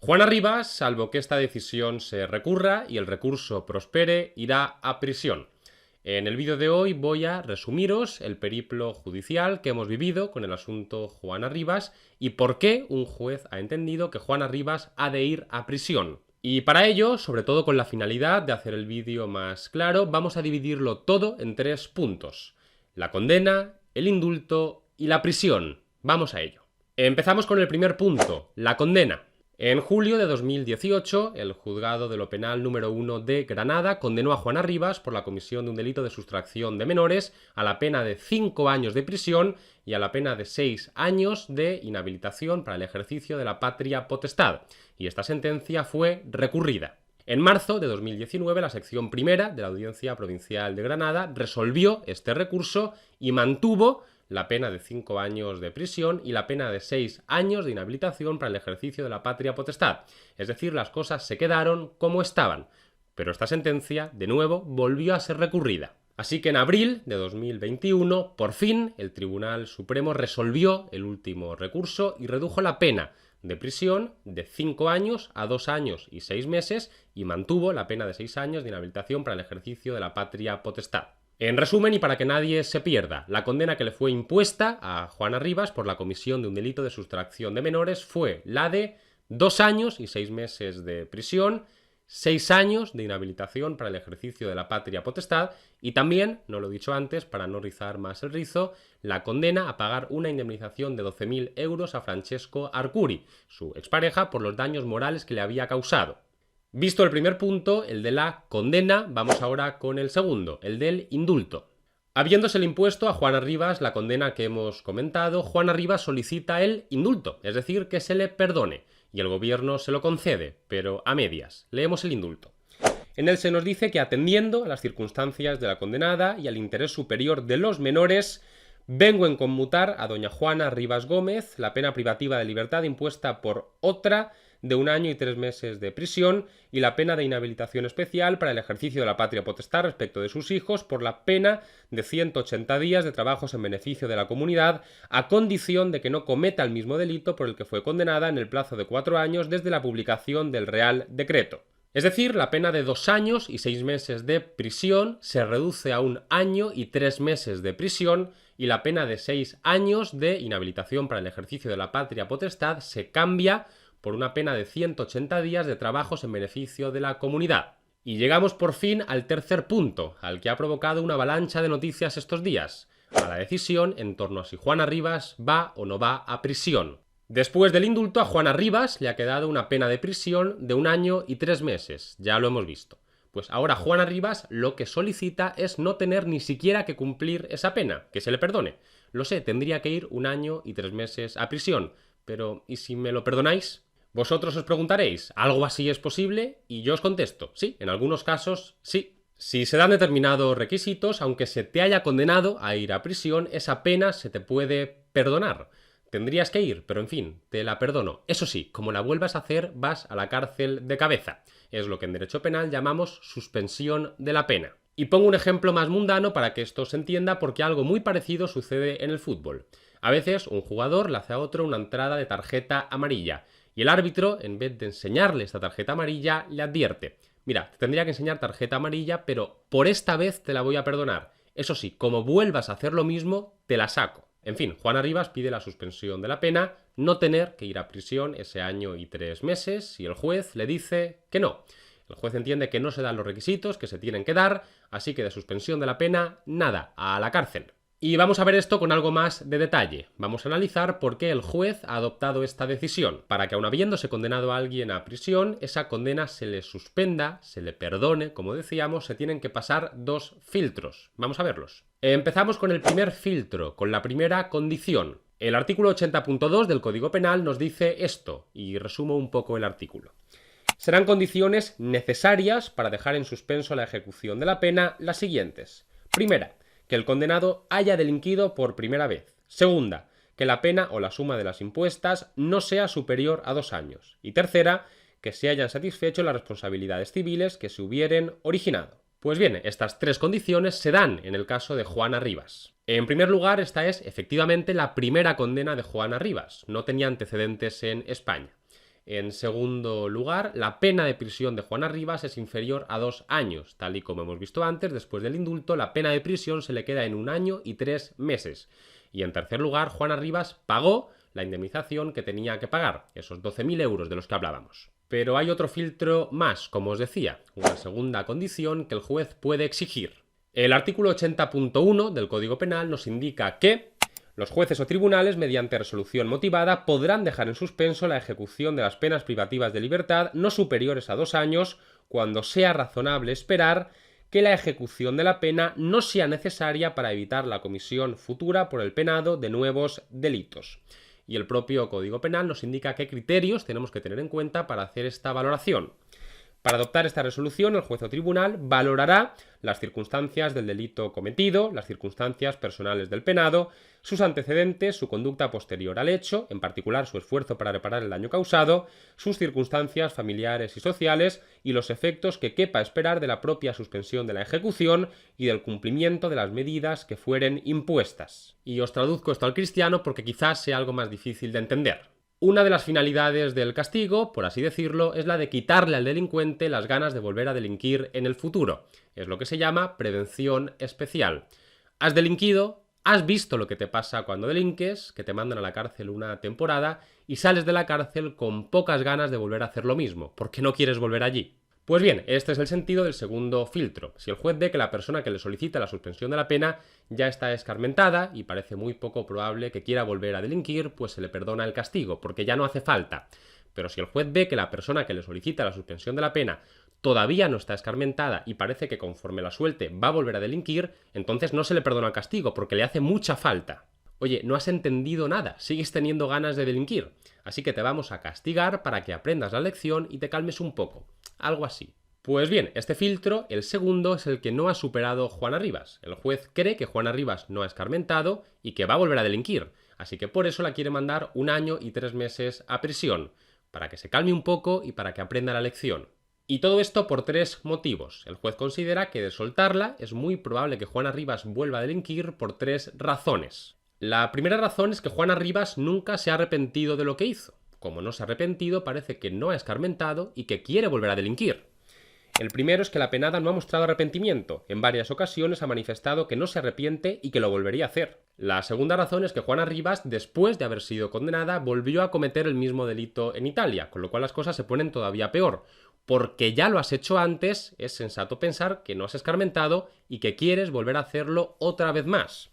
Juana Rivas, salvo que esta decisión se recurra y el recurso prospere, irá a prisión. En el vídeo de hoy voy a resumiros el periplo judicial que hemos vivido con el asunto Juana Rivas y por qué un juez ha entendido que Juana Rivas ha de ir a prisión. Y para ello, sobre todo con la finalidad de hacer el vídeo más claro, vamos a dividirlo todo en 3 puntos: la condena, el indulto y la prisión. Vamos a ello. Empezamos con el primer punto, la condena. En julio de 2018, el Juzgado de lo Penal número 1 de Granada condenó a Juana Rivas por la comisión de un delito de sustracción de menores a la pena de 5 años de prisión y a la pena de 6 años de inhabilitación para el ejercicio de la patria potestad, y esta sentencia fue recurrida. En marzo de 2019, la sección primera de la Audiencia Provincial de Granada resolvió este recurso y mantuvo la pena de 5 años de prisión y la pena de 6 años de inhabilitación para el ejercicio de la patria potestad. Es decir, las cosas se quedaron como estaban. Pero esta sentencia, de nuevo, volvió a ser recurrida. Así que en abril de 2021, por fin, el Tribunal Supremo resolvió el último recurso y redujo la pena de prisión de 5 años a 2 años y 6 meses y mantuvo la pena de 6 años de inhabilitación para el ejercicio de la patria potestad. En resumen, y para que nadie se pierda, la condena que le fue impuesta a Juana Rivas por la comisión de un delito de sustracción de menores fue la de 2 años y 6 meses de prisión, 6 años de inhabilitación para el ejercicio de la patria potestad y también, no lo he dicho antes, para no rizar más el rizo, la condena a pagar una indemnización de 12.000 euros a Francesco Arcuri, su expareja, por los daños morales que le había causado. Visto el primer punto, el de la condena, vamos ahora con el segundo, el del indulto. Habiéndosele impuesto a Juana Rivas la condena que hemos comentado, Juana Rivas solicita el indulto, es decir, que se le perdone, y el gobierno se lo concede, pero a medias. Leemos el indulto. En él se nos dice que, atendiendo a las circunstancias de la condenada y al interés superior de los menores, vengo en conmutar a doña Juana Rivas Gómez la pena privativa de libertad impuesta por otra de 1 año y 3 meses de prisión y la pena de inhabilitación especial para el ejercicio de la patria potestad respecto de sus hijos por la pena de 180 días de trabajos en beneficio de la comunidad, a condición de que no cometa el mismo delito por el que fue condenada en el plazo de 4 años desde la publicación del Real Decreto. Es decir, la pena de 2 años y 6 meses de prisión se reduce a 1 año y 3 meses de prisión y la pena de 6 años de inhabilitación para el ejercicio de la patria potestad se cambia por una pena de 180 días de trabajos en beneficio de la comunidad. Y llegamos por fin al tercer punto, al que ha provocado una avalancha de noticias estos días, a la decisión en torno a si Juana Rivas va o no va a prisión. Después del indulto, a Juana Rivas le ha quedado una pena de prisión de 1 año y 3 meses, ya lo hemos visto. Pues ahora Juana Rivas lo que solicita es no tener ni siquiera que cumplir esa pena, que se le perdone. Lo sé, tendría que ir 1 año y 3 meses a prisión, pero ¿y si me lo perdonáis? Vosotros os preguntaréis, ¿algo así es posible? Y yo os contesto, sí, en algunos casos sí. Si se dan determinados requisitos, aunque se te haya condenado a ir a prisión, esa pena se te puede perdonar. Tendrías que ir, pero en fin, te la perdono. Eso sí, como la vuelvas a hacer, vas a la cárcel de cabeza. Es lo que en derecho penal llamamos suspensión de la pena. Y pongo un ejemplo más mundano para que esto se entienda, porque algo muy parecido sucede en el fútbol. A veces un jugador le hace a otro una entrada de tarjeta amarilla y el árbitro, en vez de enseñarle esta tarjeta amarilla, le advierte: mira, te tendría que enseñar tarjeta amarilla, pero por esta vez te la voy a perdonar. Eso sí, como vuelvas a hacer lo mismo, te la saco. En fin, Juana Rivas pide la suspensión de la pena, no tener que ir a prisión ese 1 año y 3 meses, y el juez le dice que no. El juez entiende que no se dan los requisitos que se tienen que dar, así que de suspensión de la pena, nada, a la cárcel. Y vamos a ver esto con algo más de detalle. Vamos a analizar por qué el juez ha adoptado esta decisión, para que aun habiéndose condenado a alguien a prisión, esa condena se le suspenda, se le perdone, como decíamos, se tienen que pasar 2 filtros. Vamos a verlos. Empezamos con el primer filtro, con la primera condición. El artículo 80.2 del Código Penal nos dice esto, y resumo un poco el artículo. Serán condiciones necesarias para dejar en suspenso la ejecución de la pena las siguientes. Primera, que el condenado haya delinquido por primera vez. Segunda, que la pena o la suma de las impuestas no sea superior a 2 años. Y tercera, que se hayan satisfecho las responsabilidades civiles que se hubieren originado. Pues bien, estas 3 condiciones se dan en el caso de Juana Rivas. En primer lugar, esta es efectivamente la primera condena de Juana Rivas. No tenía antecedentes en España. En segundo lugar, la pena de prisión de Juana Rivas es inferior a 2 años. Tal y como hemos visto antes, después del indulto, la pena de prisión se le queda en 1 año y 3 meses. Y en tercer lugar, Juana Rivas pagó la indemnización que tenía que pagar, esos 12.000 euros de los que hablábamos. Pero hay otro filtro más, como os decía, una segunda condición que el juez puede exigir. El artículo 80.1 del Código Penal nos indica que los jueces o tribunales, mediante resolución motivada, podrán dejar en suspenso la ejecución de las penas privativas de libertad no superiores a 2 años cuando sea razonable esperar que la ejecución de la pena no sea necesaria para evitar la comisión futura por el penado de nuevos delitos. Y el propio Código Penal nos indica qué criterios tenemos que tener en cuenta para hacer esta valoración. Para adoptar esta resolución, el juez o tribunal valorará las circunstancias del delito cometido, las circunstancias personales del penado, sus antecedentes, su conducta posterior al hecho, en particular su esfuerzo para reparar el daño causado, sus circunstancias familiares y sociales y los efectos que quepa esperar de la propia suspensión de la ejecución y del cumplimiento de las medidas que fueren impuestas. Y os traduzco esto al cristiano porque quizás sea algo más difícil de entender. Una de las finalidades del castigo, por así decirlo, es la de quitarle al delincuente las ganas de volver a delinquir en el futuro. Es lo que se llama prevención especial. Has delinquido, has visto lo que te pasa cuando delinques, que te mandan a la cárcel una temporada y sales de la cárcel con pocas ganas de volver a hacer lo mismo, porque no quieres volver allí. Pues bien, este es el sentido del segundo filtro. Si el juez ve que la persona que le solicita la suspensión de la pena ya está escarmentada y parece muy poco probable que quiera volver a delinquir, pues se le perdona el castigo, porque ya no hace falta. Pero si el juez ve que la persona que le solicita la suspensión de la pena todavía no está escarmentada y parece que conforme la suelte va a volver a delinquir, entonces no se le perdona el castigo, porque le hace mucha falta. Oye, no has entendido nada, sigues teniendo ganas de delinquir, así que te vamos a castigar para que aprendas la lección y te calmes un poco. Algo así. Pues bien, este filtro, el segundo, es el que no ha superado Juana Rivas. El juez cree que Juana Rivas no ha escarmentado y que va a volver a delinquir, así que por eso la quiere mandar 1 año y 3 meses a prisión, para que se calme un poco y para que aprenda la lección. Y todo esto por 3 motivos. El juez considera que de soltarla es muy probable que Juana Rivas vuelva a delinquir por 3 razones. La primera razón es que Juana Rivas nunca se ha arrepentido de lo que hizo. Como no se ha arrepentido, parece que no ha escarmentado y que quiere volver a delinquir. El primero es que la penada no ha mostrado arrepentimiento. En varias ocasiones ha manifestado que no se arrepiente y que lo volvería a hacer. La segunda razón es que Juana Rivas, después de haber sido condenada, volvió a cometer el mismo delito en Italia, con lo cual las cosas se ponen todavía peor. Porque ya lo has hecho antes, es sensato pensar que no has escarmentado y que quieres volver a hacerlo otra vez más.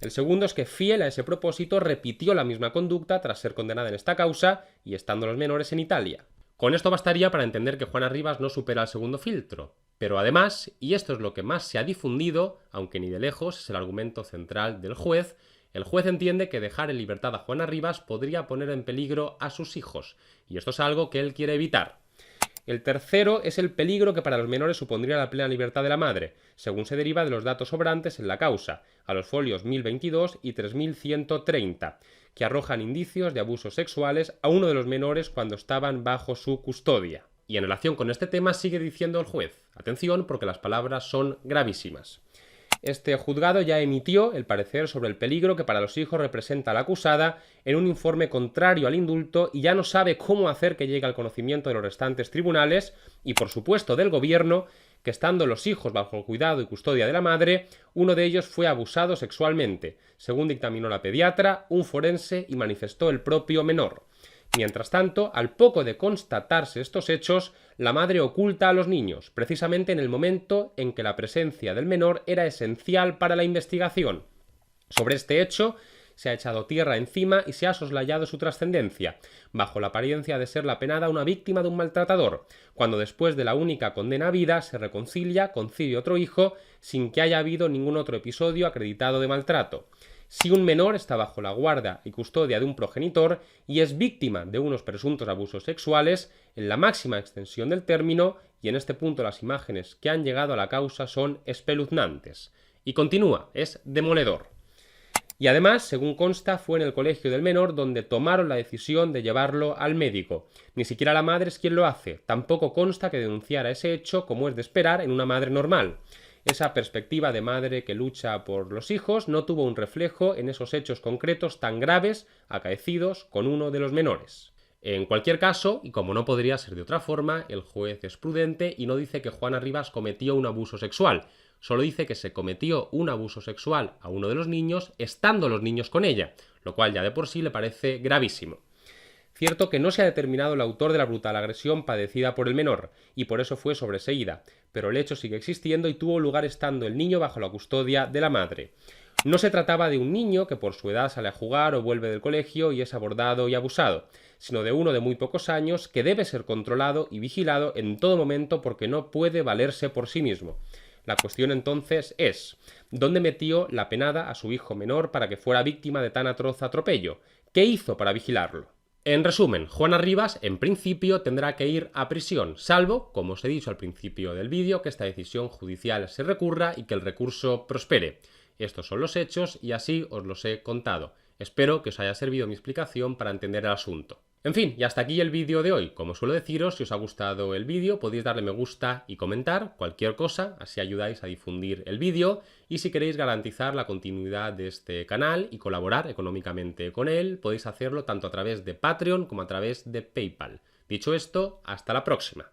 El segundo es que, fiel a ese propósito, repitió la misma conducta tras ser condenada en esta causa y estando los menores en Italia. Con esto bastaría para entender que Juana Rivas no supera el segundo filtro. Pero además, y esto es lo que más se ha difundido, aunque ni de lejos es el argumento central del juez, el juez entiende que dejar en libertad a Juana Rivas podría poner en peligro a sus hijos, y esto es algo que él quiere evitar. El tercero es el peligro que para los menores supondría la plena libertad de la madre, según se deriva de los datos sobrantes en la causa, a los folios 1022 y 3130, que arrojan indicios de abusos sexuales a uno de los menores cuando estaban bajo su custodia. Y en relación con este tema sigue diciendo el juez, atención porque las palabras son gravísimas. Este juzgado ya emitió el parecer sobre el peligro que para los hijos representa la acusada en un informe contrario al indulto y ya no sabe cómo hacer que llegue al conocimiento de los restantes tribunales y, por supuesto, del gobierno, que estando los hijos bajo el cuidado y custodia de la madre, uno de ellos fue abusado sexualmente, según dictaminó la pediatra, un forense y manifestó el propio menor. Mientras tanto, al poco de constatarse estos hechos, la madre oculta a los niños, precisamente en el momento en que la presencia del menor era esencial para la investigación. Sobre este hecho, se ha echado tierra encima y se ha soslayado su trascendencia, bajo la apariencia de ser la penada una víctima de un maltratador, cuando después de la única condena a vida se reconcilia, concibe otro hijo, sin que haya habido ningún otro episodio acreditado de maltrato. Si un menor está bajo la guarda y custodia de un progenitor y es víctima de unos presuntos abusos sexuales, en la máxima extensión del término, y en este punto las imágenes que han llegado a la causa son espeluznantes. Y continúa, es demoledor. Y además, según consta, fue en el colegio del menor donde tomaron la decisión de llevarlo al médico. Ni siquiera la madre es quien lo hace. Tampoco consta que denunciara ese hecho como es de esperar en una madre normal. Esa perspectiva de madre que lucha por los hijos no tuvo un reflejo en esos hechos concretos tan graves acaecidos con uno de los menores. En cualquier caso, y como no podría ser de otra forma, el juez es prudente y no dice que Juana Rivas cometió un abuso sexual, solo dice que se cometió un abuso sexual a uno de los niños estando los niños con ella, lo cual ya de por sí le parece gravísimo. Cierto que no se ha determinado el autor de la brutal agresión padecida por el menor, y por eso fue sobreseída, pero el hecho sigue existiendo y tuvo lugar estando el niño bajo la custodia de la madre. No se trataba de un niño que por su edad sale a jugar o vuelve del colegio y es abordado y abusado, sino de uno de muy pocos años que debe ser controlado y vigilado en todo momento porque no puede valerse por sí mismo. La cuestión entonces es, ¿dónde metió la penada a su hijo menor para que fuera víctima de tan atroz atropello? ¿Qué hizo para vigilarlo? En resumen, Juana Rivas en principio tendrá que ir a prisión, salvo, como os he dicho al principio del vídeo, que esta decisión judicial se recurra y que el recurso prospere. Estos son los hechos y así os los he contado. Espero que os haya servido mi explicación para entender el asunto. En fin, y hasta aquí el vídeo de hoy. Como suelo deciros, si os ha gustado el vídeo podéis darle me gusta y comentar cualquier cosa, así ayudáis a difundir el vídeo, y si queréis garantizar la continuidad de este canal y colaborar económicamente con él, podéis hacerlo tanto a través de Patreon como a través de PayPal. Dicho esto, hasta la próxima.